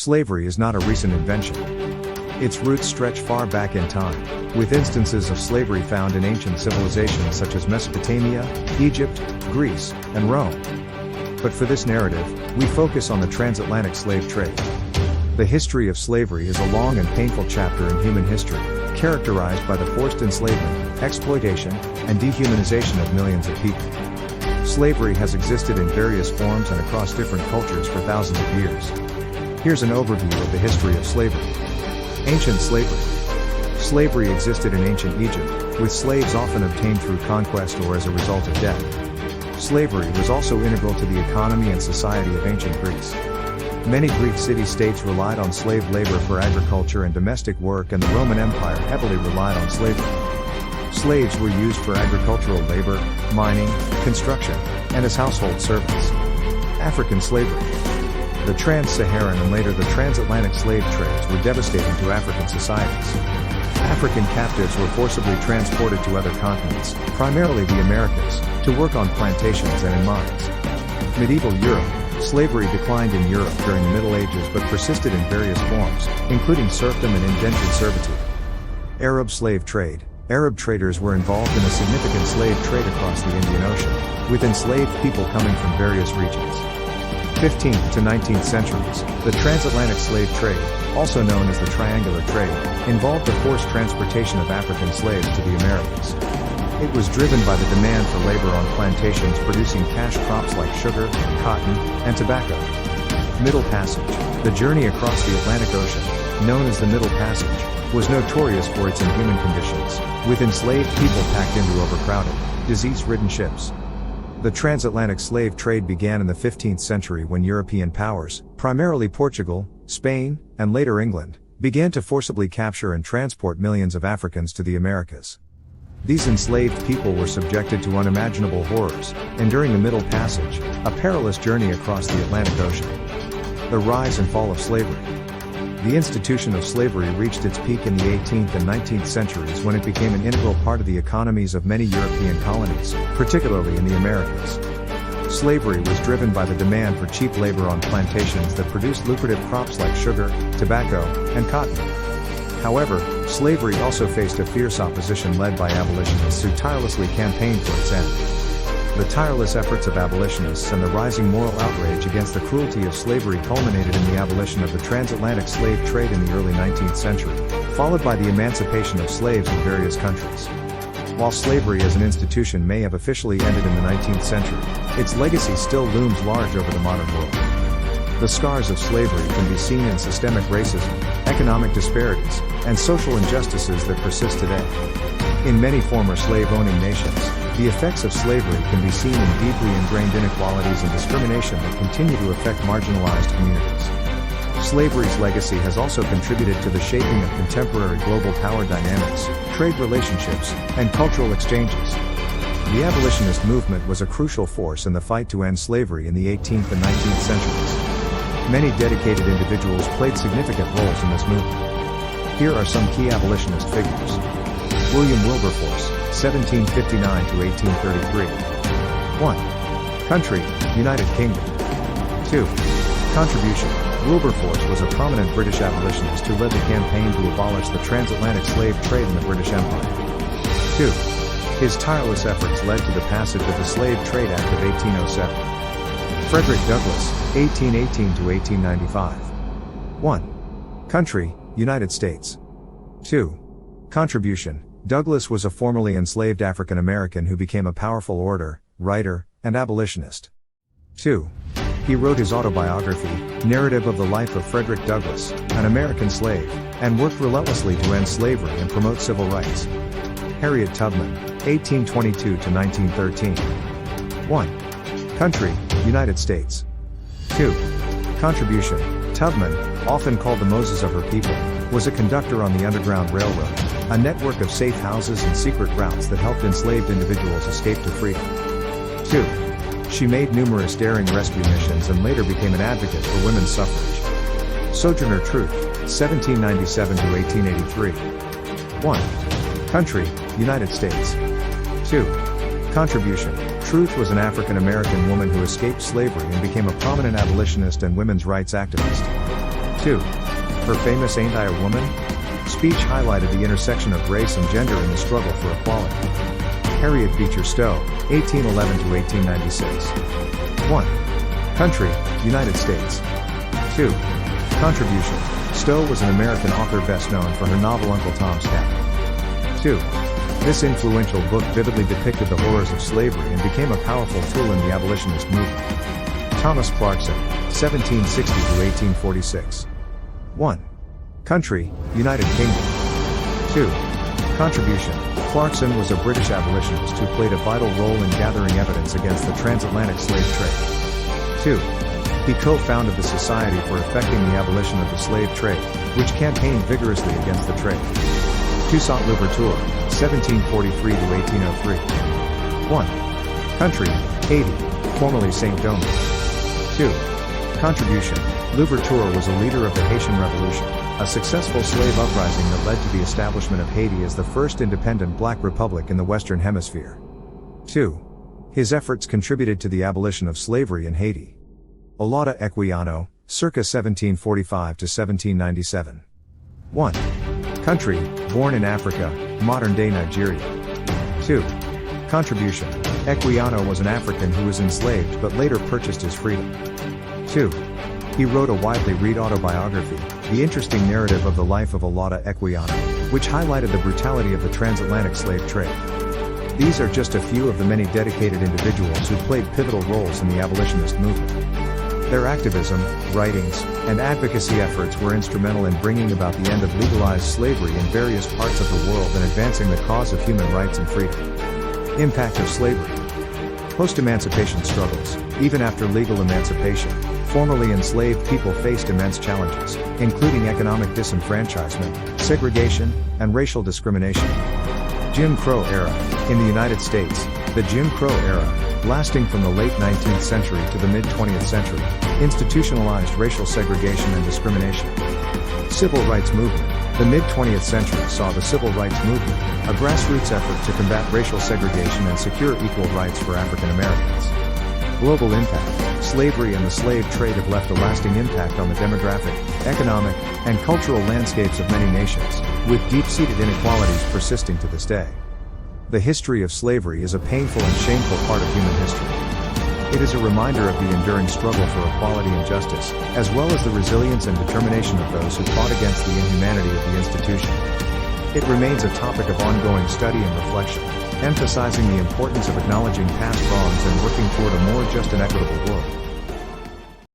Slavery is not a recent invention. Its roots stretch far back in time, with instances of slavery found in ancient civilizations such as Mesopotamia, Egypt, Greece, and Rome. But for this narrative, we focus on the transatlantic slave trade. The history of slavery is a long and painful chapter in human history, characterized by the forced enslavement, exploitation, and dehumanization of millions of people. Slavery has existed in various forms and across different cultures for thousands of years. Here's an overview of the history of slavery. Ancient slavery. Slavery existed in ancient Egypt, with slaves often obtained through conquest or as a result of death. Slavery was also integral to the economy and society of ancient Greece. Many Greek city-states relied on slave labor for agriculture and domestic work, and the Roman Empire heavily relied on slavery. Slaves were used for agricultural labor, mining, construction, and as household servants. African slavery. The trans-Saharan and later the transatlantic slave trades were devastating to African societies. African captives were forcibly transported to other continents, primarily the Americas, to work on plantations and in mines. Medieval Europe. Slavery declined in Europe during the Middle Ages but persisted in various forms, including serfdom and indentured servitude. Arab slave trade. Arab traders were involved in a significant slave trade across the Indian Ocean, with enslaved people coming from various regions. 15th to 19th centuries, the transatlantic slave trade, also known as the triangular trade, involved the forced transportation of African slaves to the Americas. It was driven by the demand for labor on plantations producing cash crops like sugar, cotton, and tobacco. Middle Passage. The journey across the Atlantic Ocean, known as the Middle Passage, was notorious for its inhuman conditions, with enslaved people packed into overcrowded, disease-ridden ships. The transatlantic slave trade began in the 15th century when European powers, primarily Portugal, Spain, and later England, began to forcibly capture and transport millions of Africans to the Americas. These enslaved people were subjected to unimaginable horrors, enduring the Middle Passage, a perilous journey across the Atlantic Ocean. The rise and fall of slavery. The institution of slavery reached its peak in the 18th and 19th centuries when it became an integral part of the economies of many European colonies, particularly in the Americas. Slavery was driven by the demand for cheap labor on plantations that produced lucrative crops like sugar, tobacco, and cotton. However, slavery also faced a fierce opposition led by abolitionists who tirelessly campaigned for its end. The tireless efforts of abolitionists and the rising moral outrage against the cruelty of slavery culminated in the abolition of the transatlantic slave trade in the early 19th century, followed by the emancipation of slaves in various countries. While slavery as an institution may have officially ended in the 19th century, its legacy still looms large over the modern world. The scars of slavery can be seen in systemic racism, economic disparities, and social injustices that persist today. In many former slave-owning nations, the effects of slavery can be seen in deeply ingrained inequalities and discrimination that continue to affect marginalized communities. Slavery's legacy has also contributed to the shaping of contemporary global power dynamics, trade relationships, and cultural exchanges. The abolitionist movement was a crucial force in the fight to end slavery in the 18th and 19th centuries. Many dedicated individuals played significant roles in this movement. Here are some key abolitionist figures. William Wilberforce, 1759 to 1833. 1. Country, United Kingdom. 2. Contribution. Wilberforce was a prominent British abolitionist who led the campaign to abolish the transatlantic slave trade in the British Empire. 2. His tireless efforts led to the passage of the Slave Trade Act of 1807. Frederick Douglass, 1818 to 1895. 1. Country, United States. 2. Contribution. Douglass was a formerly enslaved African American who became a powerful orator, writer, and abolitionist. 2. He wrote his autobiography, Narrative of the Life of Frederick Douglass, an American Slave, and worked relentlessly to end slavery and promote civil rights. Harriet Tubman, 1822 to 1913. 1. Country, United States. 2. Contribution. Tubman, often called the Moses of her people, was a conductor on the Underground Railroad, a network of safe houses and secret routes that helped enslaved individuals escape to freedom. 2. She made numerous daring rescue missions and later became an advocate for women's suffrage. Sojourner Truth, 1797 to 1883. 1. Country, United States. 2. Contribution. Truth was an African American woman who escaped slavery and became a prominent abolitionist and women's rights activist. 2. Her famous Ain't I a Woman? Speech highlighted the intersection of race and gender in the struggle for equality. Harriet Beecher Stowe, 1811 to 1896. 1. Country, United States. 2. Contribution. Stowe was an American author best known for her novel Uncle Tom's Cabin. 2. This influential book vividly depicted the horrors of slavery and became a powerful tool in the abolitionist movement. Thomas Clarkson, 1760 to 1846. 1. Country, United Kingdom. 2. Contribution. Clarkson was a British abolitionist who played a vital role in gathering evidence against the transatlantic slave trade. 2. He co-founded the Society for Effecting the Abolition of the Slave Trade, which campaigned vigorously against the trade. Toussaint Louverture, 1743 to 1803. 1. Country, Haiti, formerly Saint-Domingue. 2. Contribution. Louverture was a leader of the Haitian Revolution, a successful slave uprising that led to the establishment of Haiti as the first independent black republic in the Western Hemisphere. 2. His efforts contributed to the abolition of slavery in Haiti. Olaudah Equiano, circa 1745 to 1797. 1. Country, born in Africa, modern-day Nigeria. 2. Contribution. Equiano was an African who was enslaved but later purchased his freedom. 2. He wrote a widely read autobiography, The Interesting Narrative of the Life of Olaudah Equiano, which highlighted the brutality of the transatlantic slave trade. These are just a few of the many dedicated individuals who played pivotal roles in the abolitionist movement. Their activism, writings, and advocacy efforts were instrumental in bringing about the end of legalized slavery in various parts of the world and advancing the cause of human rights and freedom. Impact of slavery. Post-emancipation struggles. Even after legal emancipation, formerly enslaved people faced immense challenges, including economic disenfranchisement, segregation, and racial discrimination. Jim Crow era. In the United States, the Jim Crow era, lasting from the late 19th century to the mid-20th century, institutionalized racial segregation and discrimination. Civil rights movement. The mid-20th century saw the civil rights movement, a grassroots effort to combat racial segregation and secure equal rights for African Americans. Global impact. Slavery and the slave trade have left a lasting impact on the demographic, economic, and cultural landscapes of many nations, with deep-seated inequalities persisting to this day. The history of slavery is a painful and shameful part of human history. It is a reminder of the enduring struggle for equality and justice, as well as the resilience and determination of those who fought against the inhumanity of the institution. It remains a topic of ongoing study and reflection, emphasizing the importance of acknowledging past wrongs and working toward a more just and equitable world.